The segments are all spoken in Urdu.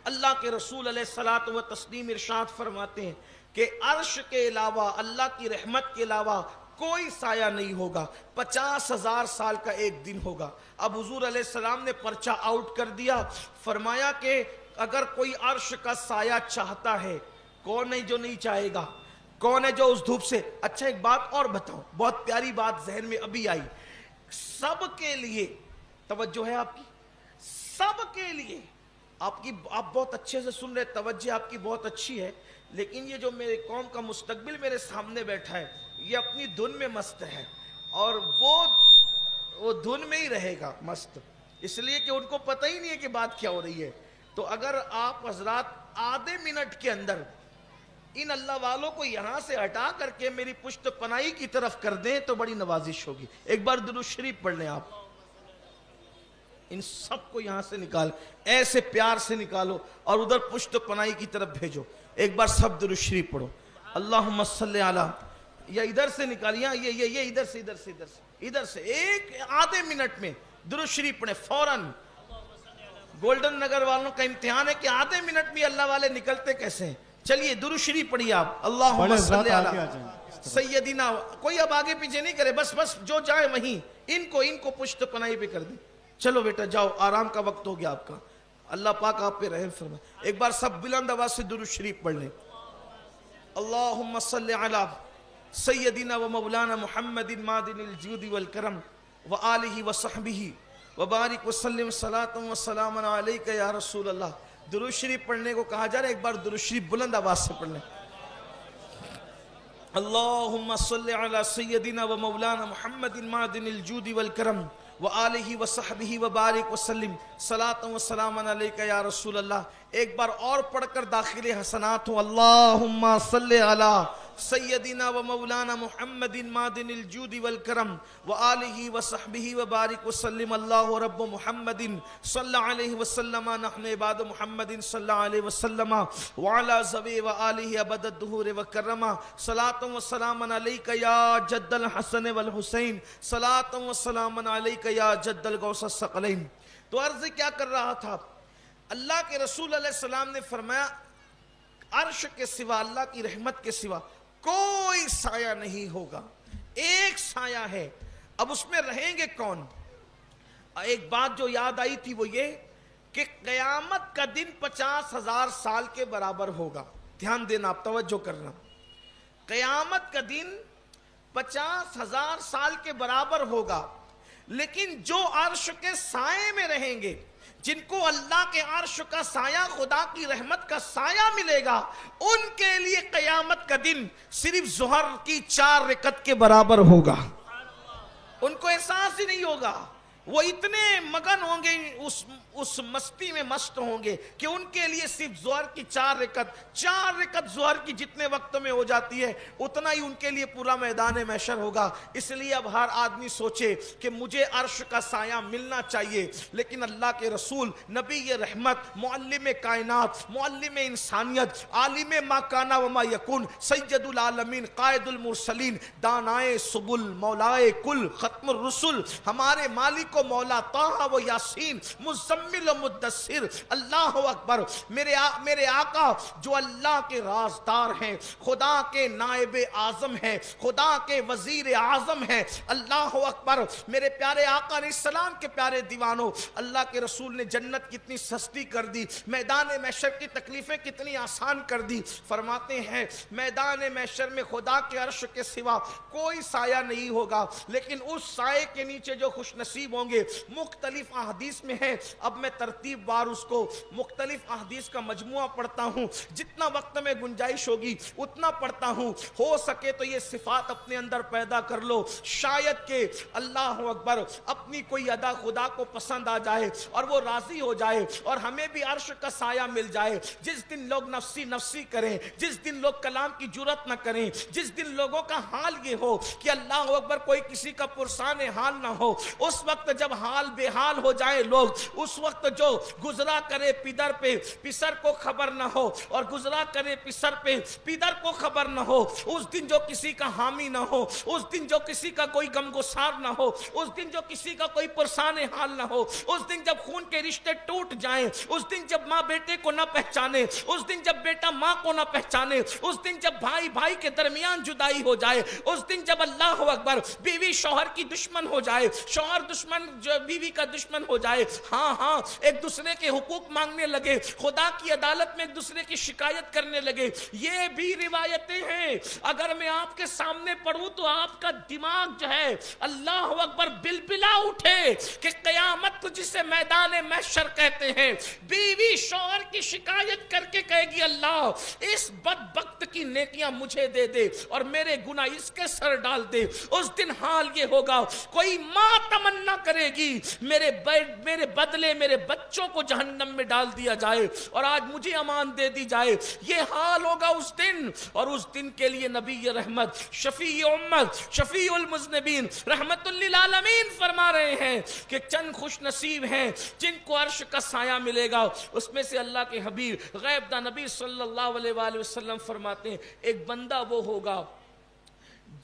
اللہ کے رسول علیہ الصلوۃ و تسلیم ارشاد فرماتے ہیں کہ عرش کے علاوہ، اللہ کی رحمت کے علاوہ کوئی سایہ نہیں ہوگا، 50,000 سال کا ایک دن ہوگا۔ اب حضور علیہ السلام نے پرچہ آؤٹ کر دیا، فرمایا کہ اگر کوئی عرش کا سایہ چاہتا ہے، کون ہے جو نہیں چاہے گا؟ کون ہے جو اس دھوپ سے؟ اچھا ایک بات اور بتاؤں، بہت پیاری بات ذہن میں ابھی آئی، سب کے لیے، توجہ ہے آپ کی، سب کے لیے، آپ بہت اچھے سے سن رہے، توجہ آپ کی بہت اچھی ہے، لیکن یہ جو میرے قوم کا مستقبل میرے سامنے بیٹھا ہے، یہ اپنی دھن میں مست ہے، اور وہ دھن میں ہی رہے گا مست، اس لیے کہ ان کو پتہ ہی نہیں ہے کہ بات کیا ہو رہی ہے۔ تو اگر آپ حضرات آدھے منٹ کے اندر ان اللہ والوں کو یہاں سے ہٹا کر کے میری پشت پناہی کی طرف کر دیں تو بڑی نوازش ہوگی۔ ایک بار درود شریف پڑھ لیں آپ، ان سب کو یہاں سے نکال، ایسے پیار سے نکالو اور ادھر پشت پناہی کی طرف بھیجو۔ ایک بار سب درود شریف پڑھو، اللہم صلی علی، یا ادھر سے نکالیاں، یہ ادھر سے ایک آدھے منٹ میں درود شریف پڑھیں فوراً۔ گولڈن نگر والوں کا امتحان ہے کہ آدھے منٹ میں اللہ والے نکلتے کیسے ہیں۔ چلیے درود شریف پڑھیے آپ، اللہم صلی علی سیدنا، کوئی اب آگے پیچھے نہیں کرے، بس جو جائے وہیں، ان کو پشت پناہی پہ کر دیں۔ چلو بیٹا جاؤ، آرام کا وقت ہو گیا آپ کا، اللہ پاک آپ پہ رحم فرمائے۔ ایک بار سب بلند آواز سے درود شریف پڑھ لیں، اللہم صلی علی سیدنا و مولانا محمد معدن الجود والکرم وآلہ وصحبہ وبارک وسلم صلاۃ و سلام علیک یا رسول اللہ۔ درود شریف پڑھنے کو کہا جا رہا ہے، ایک بار درود شریف بلند آواز سے پڑھ لیں، اللہم صلی علی سیدنا و مولانا محمد معدن الجود والکرم وآلہ وصحبہ وبارک وسلم صلاۃ و سلام علیک یا رسول اللہ۔ ایک بار اور پڑھ کر داخل حسنات ہو، اللہم صلی علی سیدنا و مولانا محمد معدن الجود والکرم وآلہ وصحبہ وبارک وسلم، اللہ رب محمد صلی علیہ وسلم، نحن عباد محمد صلی علیہ وسلم وعلی ذوی وآلہ ابد الدہور وکرما، صلاۃ و سلام علیک یا جد الحسن والحسین، صلاۃ و سلام علیک یا جد الغوث الثقلین۔ تو عرض کیا کر رہا تھا، اللہ کے رسول علیہ السلام نے فرمایا عرش کے سوا، اللہ کی رحمت کے سوا کوئی سایہ نہیں ہوگا، ایک سایہ ہے۔ اب اس میں رہیں گے کون؟ ایک بات جو یاد آئی تھی وہ یہ کہ قیامت کا دن 50,000 سال کے برابر ہوگا۔ دھیان دینا، آپ توجہ کرنا، قیامت کا دن 50,000 سال کے برابر ہوگا، لیکن جو عرش کے سائے میں رہیں گے، جن کو اللہ کے عرش کا سایہ، خدا کی رحمت کا سایہ ملے گا، ان کے لیے قیامت کا دن صرف ظہر کی 4 رکعت کے برابر ہوگا۔ ان کو احساس ہی نہیں ہوگا، وہ اتنے مگن ہوں گے، اس مستی میں مست ہوں گے کہ ان کے لیے صرف ظہر کی 4 رکعت ظہر کی جتنے وقت میں ہو جاتی ہے اتنا ہی ان کے لیے پورا میدان محشر ہوگا۔ اس لیے اب ہر آدمی سوچے کہ مجھے عرش کا سایہ ملنا چاہیے، لیکن اللہ کے رسول، نبی رحمت، معلم کائنات، معلم انسانیت، عالم ما کانا وما یکون، سید العالمین، قائد المرسلین، دانائے سبل، مولائے کل، ختم الرسل، ہمارے مالک و مولا طٰہٰ و یاسین، مزمل و مدثر، اللہ اکبر، میرے آقا جو اللہ کے رازدار ہیں، خدا کے نائب اعظم ہیں، خدا کے وزیر اعظم ہیں، اللہ اکبر، میرے پیارے آقا علیہ السلام کے پیارے دیوانوں، اللہ کے رسول نے جنت کتنی سستی کر دی، میدان محشر کی تکلیفیں کتنی آسان کر دی۔ فرماتے ہیں میدان محشر میں خدا کے عرش کے سوا کوئی سایہ نہیں ہوگا، لیکن اس سائے کے نیچے جو خوش نصیب ہوں گے، مختلف احادیث میں ہے، اب میں ترتیب وار اس کو مختلف احادیث کا مجموعہ پڑھتا ہوں، جتنا وقت میں گنجائش ہوگی اتنا پڑھتا ہوں، ہو سکے تو یہ صفات اپنے اندر پیدا کر لو، شاید کہ اللہ اکبر اپنی کوئی ادا خدا کو پسند آ جائے اور وہ راضی ہو جائے اور ہمیں بھی عرش کا سایہ مل جائے۔ جس دن لوگ نفسی نفسی کریں، جس دن لوگ کلام کی جرات نہ کریں، جس دن لوگوں کا حال یہ ہو کہ اللہ اکبر کوئی کسی کا پرسان حال نہ ہو، اس وقت جب حال بے حال ہو جائے لوگ، اس وقت جو گزرا کرے پیدر پہ پسر کو خبر نہ ہو، اور گزرا کرے پسر پہ پیدر کو خبر نہ ہو، اس دن جو کسی کا حامی نہ ہو، اس دن جو کسی کا کوئی غمگسار نہ ہو، اس دن جو کسی کا کوئی پرسان حال نہ ہو، اس دن جب خون کے رشتے ٹوٹ جائیں، اس دن جب ماں بیٹے کو نہ پہچانے، اس دن جب بیٹا ماں کو نہ پہچانے، اس دن جب بھائی بھائی کے درمیان جدائی ہو جائے، اس دن جب اللہ اکبر بیوی شوہر کی دشمن ہو جائے، شوہر دشمن جو بیوی کا دشمن ہو جائے، ہاں ایک دوسرے کے حقوق مانگنے لگے، خدا کی عدالت میں ایک دوسرے کی شکایت کرنے لگے، یہ بھی روایتیں ہیں۔ اگر میں آپ کے سامنے پڑھوں تو آپ کا دماغ جو ہے اللہ اکبر بلبلا اٹھے کہ قیامت جسے میدان محشر کہتے ہیں، بیوی شوہر کی شکایت کر کے کہے گی اللہ اس بدبخت کی نیکیاں مجھے دے دے اور میرے گناہ اس کے سر ڈال دے۔ اس دن حال یہ ہوگا، کوئی ماں تمنا کرے گی میرے بدلے میرے بچوں کو جہنم میں ڈال دیا جائے اور آج مجھے امان دے دی جائے، یہ حال ہوگا اس دن۔ اور اس دن کے لیے نبی رحمت شفیع امت شفیع المذنبین رحمت للعالمین فرما رہے ہیں کہ چند خوش نصیب ہیں جن کو عرش کا سایہ ملے گا، اس میں سے اللہ کے حبیب غیب داں نبی صلی اللہ علیہ وآلہ وسلم فرماتے ہیں ایک بندہ وہ ہوگا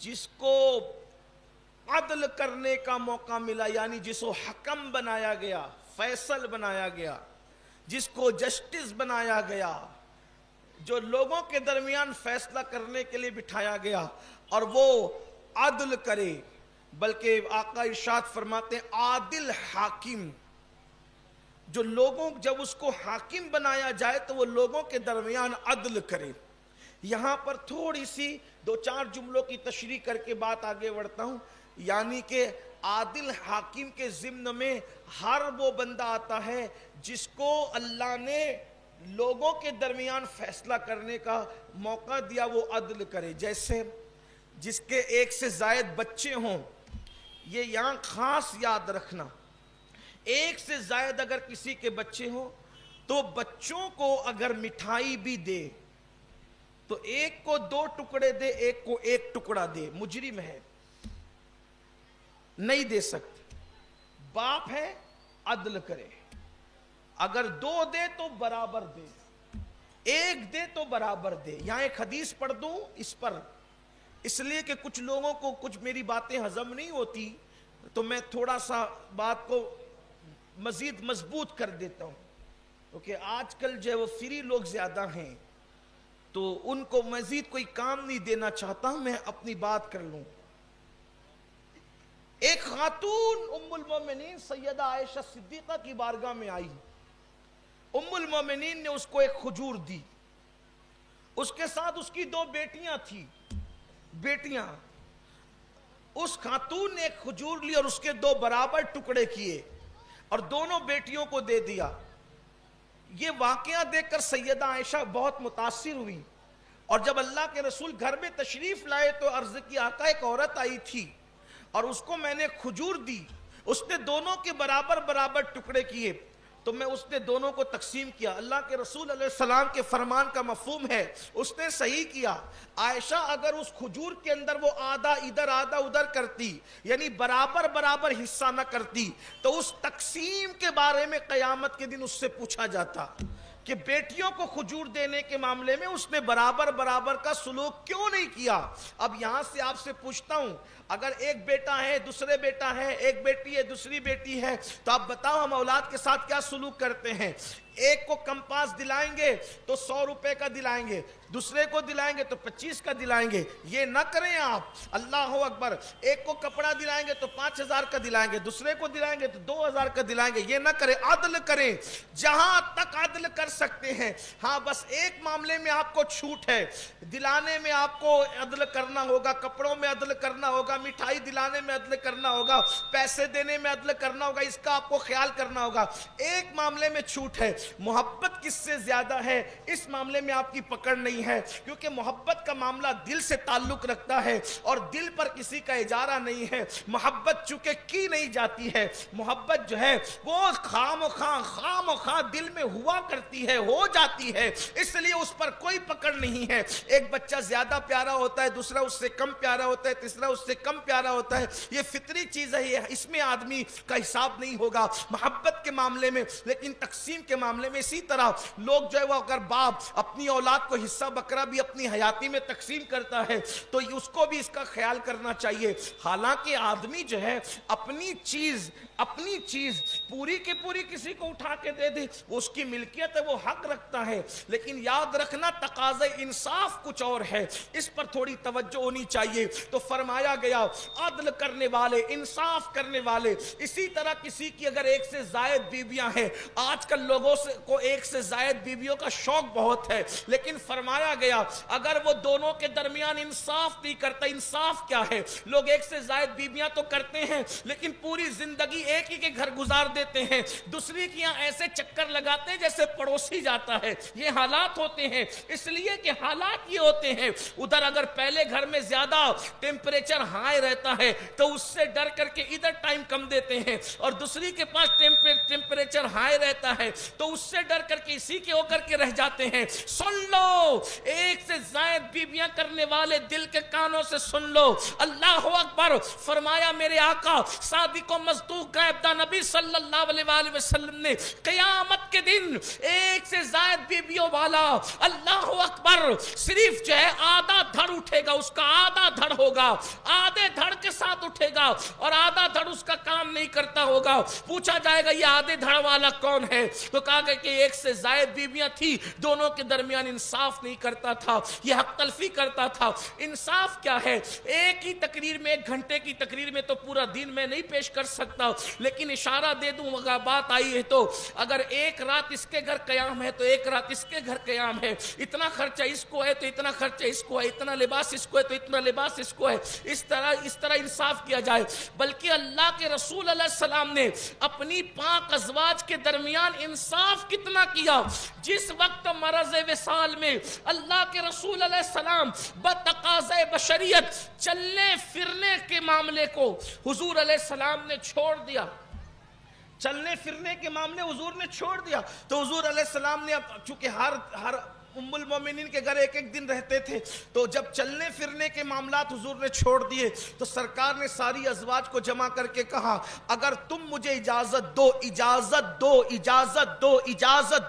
جس کو عدل کرنے کا موقع ملا، یعنی جس کو حکم بنایا گیا، فیصل بنایا گیا، جس کو جسٹس بنایا گیا، جو لوگوں کے درمیان فیصلہ کرنے کے لیے بٹھایا گیا، اور وہ عدل کرے، بلکہ آقا ارشاد فرماتے ہیں عادل حاکم، جو لوگوں جب اس کو حاکم بنایا جائے تو وہ لوگوں کے درمیان عدل کرے۔ یہاں پر تھوڑی سی دو چار جملوں کی تشریح کر کے بات آگے بڑھتا ہوں، یعنی کہ عادل حاکم کے ضمن میں ہر وہ بندہ آتا ہے جس کو اللہ نے لوگوں کے درمیان فیصلہ کرنے کا موقع دیا، وہ عدل کرے۔ جیسے جس کے ایک سے زائد بچے ہوں، یہ یہاں خاص یاد رکھنا، ایک سے زائد اگر کسی کے بچے ہوں تو بچوں کو اگر مٹھائی بھی دے تو ایک کو 2 ٹکڑے دے، ایک کو 1 ٹکڑا دے، مجرم ہے، نہیں دے سکتے۔ باپ ہے عدل کرے، اگر 2 دے تو برابر دے، 1 دے تو برابر دے۔ یہاں ایک حدیث پڑھ دوں اس پر، اس لیے کہ کچھ لوگوں کو کچھ میری باتیں ہضم نہیں ہوتی تو میں تھوڑا سا بات کو مزید مضبوط کر دیتا ہوں، کیونکہ آج کل جو ہے وہ فری لوگ زیادہ ہیں تو ان کو مزید کوئی کام نہیں دینا چاہتا، میں اپنی بات کر لوں۔ ایک خاتون ام المومنین سیدہ عائشہ صدیقہ کی بارگاہ میں آئی، ام المومنین نے اس کو ایک کھجور دی، اس کے ساتھ اس کی 2 بیٹیاں تھیں، اس خاتون نے ایک کھجور لی اور اس کے 2 برابر ٹکڑے کیے اور دونوں بیٹیوں کو دے دیا۔ یہ واقعہ دیکھ کر سیدہ عائشہ بہت متاثر ہوئی، اور جب اللہ کے رسول گھر میں تشریف لائے تو عرض کی آقا ایک عورت آئی تھی اور اس کو میں نے کھجور دی، اس نے دونوں کے برابر برابر ٹکڑے کیے تو میں اس نے دونوں کو تقسیم کیا۔ اللہ کے رسول علیہ السلام کے فرمان کا مفہوم ہے اس نے صحیح کیا۔ عائشہ اگر اس کھجور کے اندر وہ آدھا ادھر آدھا ادھر کرتی، یعنی برابر برابر حصہ نہ کرتی، تو اس تقسیم کے بارے میں قیامت کے دن اس سے پوچھا جاتا کہ بیٹیوں کو کھجور دینے کے معاملے میں اس نے برابر برابر کا سلوک کیوں نہیں کیا۔ اب یہاں سے آپ سے پوچھتا ہوں، اگر ایک بیٹا ہے دوسرے بیٹا ہے، ایک بیٹی ہے دوسری بیٹی ہے، تو آپ بتاؤ ہم اولاد کے ساتھ کیا سلوک کرتے ہیں؟ ایک کو کمپاس دلائیں گے تو 100 روپے کا دلائیں گے، دوسرے کو دلائیں گے تو 25 کا دلائیں گے۔ یہ نہ کریں آپ، اللہ اکبر۔ ایک کو کپڑا دلائیں گے تو 5000 کا دلائیں گے، دوسرے کو دلائیں گے تو 2000 کا دلائیں گے۔ یہ نہ کریں، عدل کریں جہاں تک عدل کر سکتے ہیں۔ ہاں بس ایک معاملے میں آپ کو چھوٹ ہے، دلانے میں آپ کو عدل کرنا ہوگا، کپڑوں میں عدل کرنا ہوگا، مٹھائی دلانے میں عدل کرنا ہوگا، پیسے دینے میں عدل کرنا ہوگا، اس کا آپ کو خیال کرنا ہوگا۔ ایک معاملے میں چھوٹ ہے، محبت کس سے زیادہ ہے اس معاملے میں آپ کی پکڑ نہیں ہے، کیونکہ محبت کا معاملہ دل سے تعلق رکھتا ہے اور دل پر کسی کا اجارہ نہیں ہے۔ محبت چونکہ کی نہیں جاتی ہے، محبت جو ہے وہ خام و خواہ دل میں ہوا کرتی ہے، ہو جاتی ہے، اس لیے اس پر کوئی پکڑ نہیں ہے۔ ایک بچہ زیادہ پیارا ہوتا ہے، دوسرا اس سے کم پیارا ہوتا ہے، تیسرا اس سے کم پیارا ہوتا ہے، یہ فطری چیز ہے، اس میں آدمی کا حساب نہیں ہوگا محبت کے معاملے میں۔ لیکن تقسیم کے معاملے میں اسی طرح لوگ جو ہے وہ اگر باپ اپنی اولاد کو حصہ بکرا بھی اپنی حیاتی میں تقسیم کرتا ہے تو اس کو بھی اس کا خیال کرنا چاہیے۔ حالانکہ آدمی جو ہے اپنی چیز پوری کی پوری کسی کو اٹھا کے دے دے، اس کی ملکیت ہے، وہ حق رکھتا ہے، لیکن یاد رکھنا تقاضۂ انصاف کچھ اور ہے، اس پر تھوڑی توجہ ہونی چاہیے۔ تو فرمایا گیا عدل کرنے والے، انصاف کرنے والے، اسی طرح کسی کی اگر ایک سے زائد بیویاں ہیں، آج کل لوگوں کو ایک سے زائد بیویوں کا شوق بہت ہے، لیکن فرمایا گیا اگر وہ دونوں کے درمیان انصاف نہیں کرتا، انصاف کیا ہے؟ لوگ ایک سے زائد بیویاں تو کرتے ہیں لیکن پوری زندگی ایک ہی کے گھر گزار دیتے ہیں، دوسری کی یہاں ایسے چکر لگاتے ہیں جیسے پڑوسی جاتا ہے۔ یہ حالات ہوتے ہیں، اس لیے کہ حالات یہ ہوتے ہیں، ادھر اگر پہلے گھر میں زیادہ ٹیمپریچر ہائی رہتا ہے تو اس سے ڈر کر کے ادھر ٹائم کم دیتے ہیں، اور دوسری کے پاس ٹیمپریچر ہائی رہتا ہے تو اس سے ڈر کر کے اسی کے ہو کر کے رہ جاتے ہیں۔ سن لو، ایک سے زائد بیویاں کرنے والے دل کے کانوں سے سن لو، اللہ اکبر۔ فرمایا میرے آقا صادق و مصدوق غیبدہ نبی صلی اللہ علیہ وآلہ وسلم نے قیامت کے دن ایک سے زائد بیویوں والا اللہ اکبر صرف جو ہے آدھا دھڑ اٹھے گا، اس کا آدھا دھڑ ہوگا، آدھے دھڑ کے ساتھ اٹھے گا اور آدھا دھڑ اس کا کام نہیں کرتا ہوگا۔ پوچھا جائے گا یہ آدھے دھڑ والا کون ہے؟ تو کہا گیا کہ ایک سے زائد بیویاں تھی، دونوں کے درمیان انصاف نہیں کرتا تھا، یہ حق تلفی کرتا تھا۔ انصاف کیا ہے؟ ایک ہی تقریر میں، ایک گھنٹے کی تقریر میں تو پورا دین میں نہیں پیش کر سکتا، لیکن اشارہ دے دوں اگر بات آئی ہے تو اگر ایک رات اس کے گھر قیام ہے تو ایک رات اس کے گھر قیام ہے، اتنا خرچہ اس کو ہے تو اتنا خرچہ اس کو ہے، اتنا لباس اس کو ہے تو اتنا لباس اس کو ہے، اس طرح انصاف کیا جائے۔ بلکہ اللہ کے رسول علیہ السلام نے اپنی پاک ازواج کے درمیان انصاف کتنا کیا، جس وقت مرض وصال میں اللہ کے رسول علیہ السلام بتقاضۂ بشریت چلنے پھرنے کے معاملے کو حضور علیہ السلام نے چھوڑ دیا، چلنے پھرنے کے معاملے حضور نے چھوڑ دیا، تو حضور علیہ السلام نے چونکہ ہر ام المومنین کے گھر ایک ایک دن رہتے تھے، تو جب چلنے پھرنے کے معاملات حضور نے چھوڑ دیے تو سرکار نے ساری ازواج کو جمع کر کے کہا اگر تم مجھے اجازت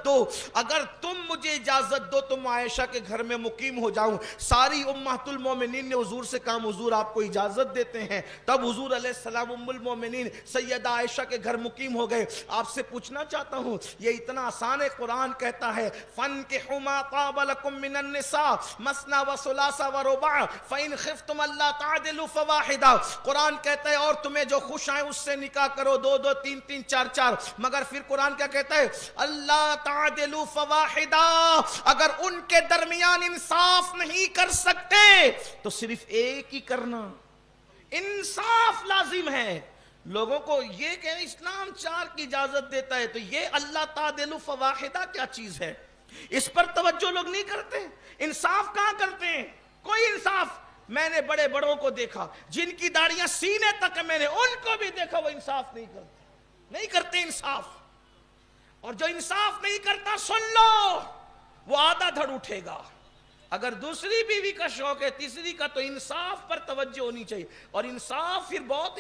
دو، اگر تم مجھے اجازت دو تو میں عائشہ کے گھر میں مقیم ہو جاؤں۔ ساری امہات المومنین نے حضور سے کہا حضور آپ کو اجازت دیتے ہیں، تب حضور علیہ السلام ام المومنین سیدہ عائشہ کے گھر مقیم ہو گئے۔ آپ سے پوچھنا چاہتا ہوں یہ اتنا آسان ہے، قرآن کہتا ہے فَانْكِحُوا مَا طَابَ لَكُم مِّنَ النِّسَاءِ مَثْنَىٰ وَثُلَاثَ وَرُبَاعَ فَإِنْ خِفْتُمْ أَلَّا تَعْدِلُوا فَوَاحِدَةً۔ قرآن کہتا ہے اور تمہیں جو خوش آئے اس سے نکاح کرو، دو دو تین تین چار چار، مگر پھر قرآن کیا کہتا ہے اللہ تعدلوا فواحدہ، اگر ان کے درمیان انصاف نہیں کر سکتے تو صرف ایک ہی کرنا، انصاف لازم ہے۔ لوگوں کو یہ کہ اسلام چار کی اجازت دیتا ہے تو یہ اللہ تعدلوا فواحدہ کیا چیز ہے، اس پر توجہ لوگ نہیں کرتے۔ انصاف کہاں کرتے ہیں؟ کوئی انصاف، میں نے بڑے بڑوں کو دیکھا جن کی داڑیاں سینے تک ہے، میں نے ان کو بھی دیکھا وہ انصاف نہیں کرتے انصاف۔ اور جو انصاف نہیں کرتا سن لو وہ آدھا دھڑ اٹھے گا۔ اگر دوسری بیوی کا شوق ہے، تیسری کا، تو انصاف پر توجہ ہونی چاہیے۔ اور انصاف پھر بہت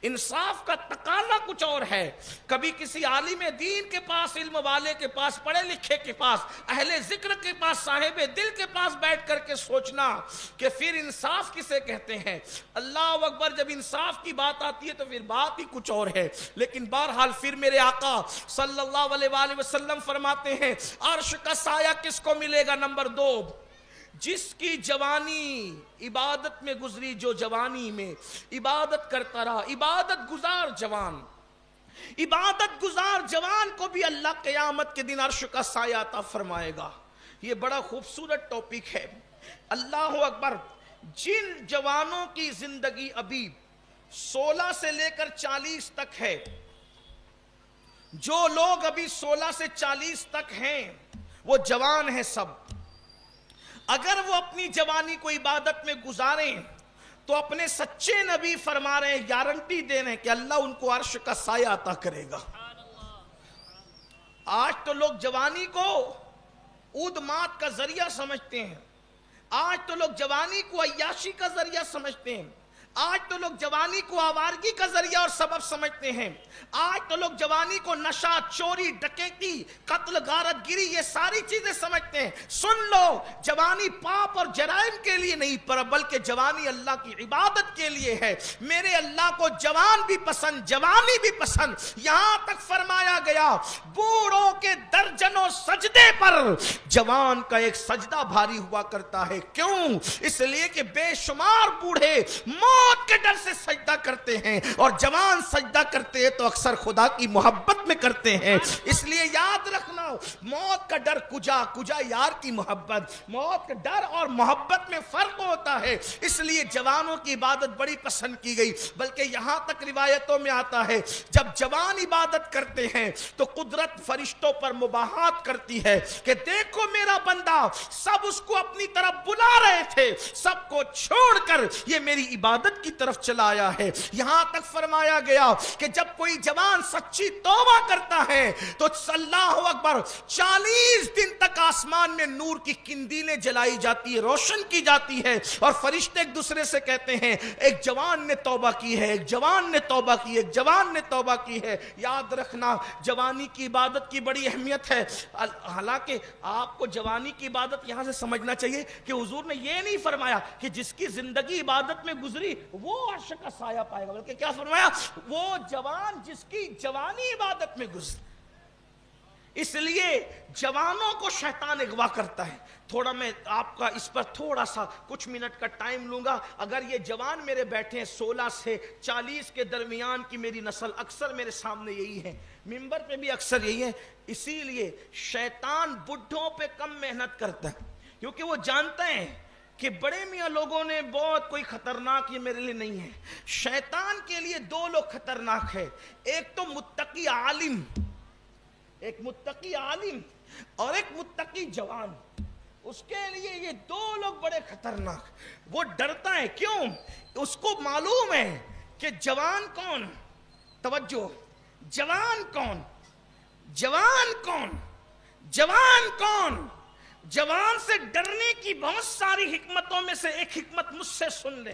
انصاف کا تقاضا کچھ اور ہے۔ کبھی کسی عالم دین کے پاس، علم والے کے پاس، پڑھے لکھے کے پاس، اہل ذکر کے پاس، صاحب دل کے پاس بیٹھ کر کے سوچنا کہ پھر انصاف کسے کہتے ہیں۔ اللہ اکبر، جب انصاف کی بات آتی ہے تو پھر بات ہی کچھ اور ہے۔ لیکن بہرحال پھر میرے آقا صلی اللہ علیہ وآلہ وسلم فرماتے ہیں عرش کا سایہ کس کو ملے گا؟ نمبر 2، جس کی جوانی عبادت میں گزری، جو جوانی میں عبادت کرتا رہا، عبادت گزار جوان کو بھی اللہ قیامت کے دن عرش کا سایہ عطا فرمائے گا۔ یہ بڑا خوبصورت ٹاپک ہے۔ اللہ اکبر، جن جوانوں کی زندگی ابھی 16 سے لے کر 40 تک ہے، جو لوگ ابھی 16 سے 40 تک ہیں وہ جوان ہیں سب، اگر وہ اپنی جوانی کو عبادت میں گزاریں تو اپنے سچے نبی فرما رہے ہیں، گارنٹی دے رہے ہیں کہ اللہ ان کو عرش کا سایہ عطا کرے گا۔ آج تو لوگ جوانی کو عود مات کا ذریعہ سمجھتے ہیں، آج تو لوگ جوانی کو عیاشی کا ذریعہ سمجھتے ہیں، آج تو لوگ جوانی کو آوارگی کا ذریعہ اور سبب سمجھتے ہیں، آج تو لوگ جوانی کو نشہ، چوری، ڈکیتی، قتل، غارت گیری یہ ساری چیزیں سمجھتے ہیں۔ سن لو، جوانی پاپ اور جرائم کے لیے نہیں بلکہ جوانی اللہ کی عبادت کے لیے ہے۔ میرے اللہ کو جوان بھی پسند، جوانی بھی پسند، یہاں تک فرمایا گیا بوڑھوں کے درجنوں سجدے پر جوان کا ایک سجدہ بھاری ہوا کرتا ہے۔ کیوں؟ اس لیے کہ بے شمار بوڑھے موت کے ڈر سے سجدہ کرتے ہیں، اور جوان سجدہ کرتے ہیں تو اکثر خدا کی محبت میں کرتے ہیں۔ اس لیے یاد رکھنا، موت کا ڈر کجا کجا یار کی محبت، موت کا ڈر اور محبت میں فرق ہوتا ہے۔ اس لیے جوانوں کی عبادت بڑی پسند کی گئی، بلکہ یہاں تک روایتوں میں آتا ہے جب جوان عبادت کرتے ہیں تو قدرت فرشتوں پر مباحات کرتی ہے کہ دیکھو میرا بندہ، سب اس کو اپنی طرف بلا رہے تھے، سب کو چھوڑ کر یہ میری عبادت کی طرف چلا آیا ہے۔ یہاں تک فرمایا گیا کہ جب کوئی جوان سچی توبہ کرتا ہے تو اللہ اکبر 40 دن تک آسمان میں نور کی قندیلیں جلائی جاتی ہے، روشن کی جاتی ہے، اور فرشتے ایک دوسرے سے کہتے ہیں ایک جوان نے توبہ کی ہے، ایک جوان نے توبہ کی ہے، ایک جوان نے توبہ کی ہے۔ یاد رکھنا، جوانی کی عبادت کی بڑی اہمیت ہے۔ حالانکہ آپ کو جوانی کی عبادت یہاں سے سمجھنا چاہیے کہ حضور نے یہ نہیں فرمایا کہ جس کی زندگی عبادت میں گزری وہ عرش کا سایہ پائے گا، بلکہ کیا فرمایا؟ وہ جوان جس کی جوانی عبادت میں گزری۔ اس لیے جوانوں کو شیطان اغوا کرتا ہے۔ تھوڑا میں آپ کا اس پر تھوڑا سا کچھ منٹ کا ٹائم لوں گا۔ اگر یہ جوان میرے بیٹھے ہیں 16 سے 40 کے درمیان کی میری نسل، اکثر میرے سامنے یہی ہے، ممبر پہ بھی اکثر یہی ہے، اسی لیے شیطان بڈھوں پہ کم محنت کرتا ہے، کیونکہ وہ جانتے ہیں کہ بڑے میاں لوگوں نے بہت کوئی خطرناک یہ میرے لیے نہیں ہے۔ شیطان کے لیے 2 لوگ خطرناک ہے، ایک تو متقی عالم، ایک متقی عالم اور ایک متقی جوان، اس کے لیے یہ 2 لوگ بڑے خطرناک۔ وہ ڈرتا ہے، کیوں؟ اس کو معلوم ہے کہ جوان کون، توجہ، جوان کون، جوان کون، جوان کون۔ جوان سے ڈرنے کی بہت ساری حکمتوں میں سے ایک حکمت مجھ سے سن لے،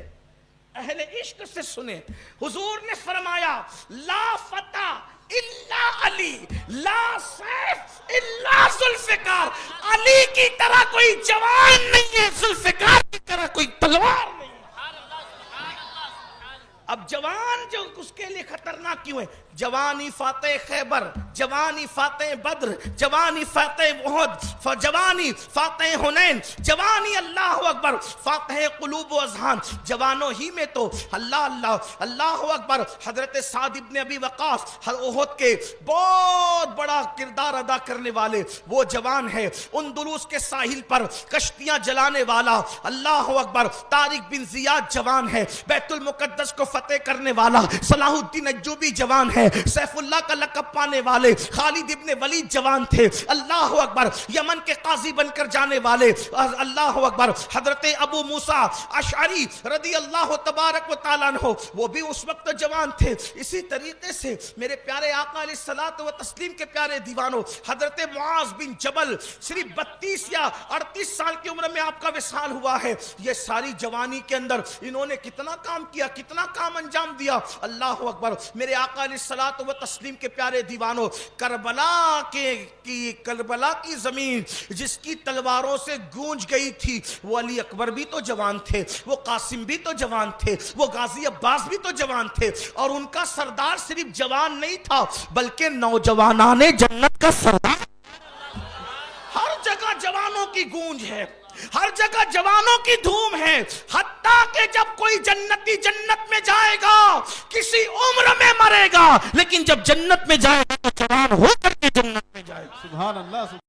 اہل عشق سے سنیں۔ حضور نے فرمایا لا فتح الا علی، لا سیف الا ذوالفقار۔ علی کی طرح کوئی جوان نہیں ہے، ذوالفقار کی طرح کوئی تلوار نہیں ہے۔ اب جوان جو اس کے لیے خطرناک کیوں ہے؟ جوانی فاتح خیبر، جوانی فاتح بدر، جوانی فاتح احد، جوانی فاتح حنین، جوانی اللہ اکبر فاتح قلوب و اذہان۔ جوانوں ہی میں تو اللہ اللہ اللہ اکبر حضرت سعد ابن ابی وقاص احد کے بہت بڑا کردار ادا کرنے والے وہ جوان ہے، اندلس کے ساحل پر کشتیاں جلانے والا اللہ اکبر طارق بن زیاد جوان ہے، بیت المقدس کو فتح کرنے والا صلاح الدین ایوبی جوان ہے، سیف اللہ کا لقب پانے والے خالد ابن ولید جوان تھے، اللہ اکبر یمن کے قاضی بن کر جانے والے اللہ اکبر حضرت ابو موسیٰ اشعری رضی اللہ تبارک و تعالیٰ عنہ وہ بھی اس وقت جوان تھے۔ اسی طریقے سے میرے پیارے آقا علیہ الصلوۃ والتسلیم کے پیارے دیوانوں، حضرت معاذ بن جبل صرف 32 یا 38 سال کی عمر میں آپ کا وصال ہوا ہے۔ یہ ساری جوانی کے اندر انہوں نے کتنا کام کیا، کتنا کام انجام دیا، اللہ اکبر۔ میرے آقا علیہ الصلوۃ والتسلیم کے پیارے دیوانوں، کربلا کی زمین جس کی تلواروں سے گونج گئی تھی، وہ علی اکبر بھی تو جوان تھے، وہ قاسم بھی تو جوان تھے، وہ غازی عباس بھی تو جوان تھے، اور ان کا سردار صرف جوان نہیں تھا بلکہ نوجوانان جنت کا سردار۔ ہر جگہ جوانوں کی گونج ہے، ہر جگہ جوانوں کی دھوم ہے، حتیٰ کہ جب کوئی جنتی جنت میں جائے گا کسی عمر میں مرے گا، لیکن جب جنت میں جائے گا تو جوان ہو کر کے جنت میں جائے گا۔ سبحان اللہ۔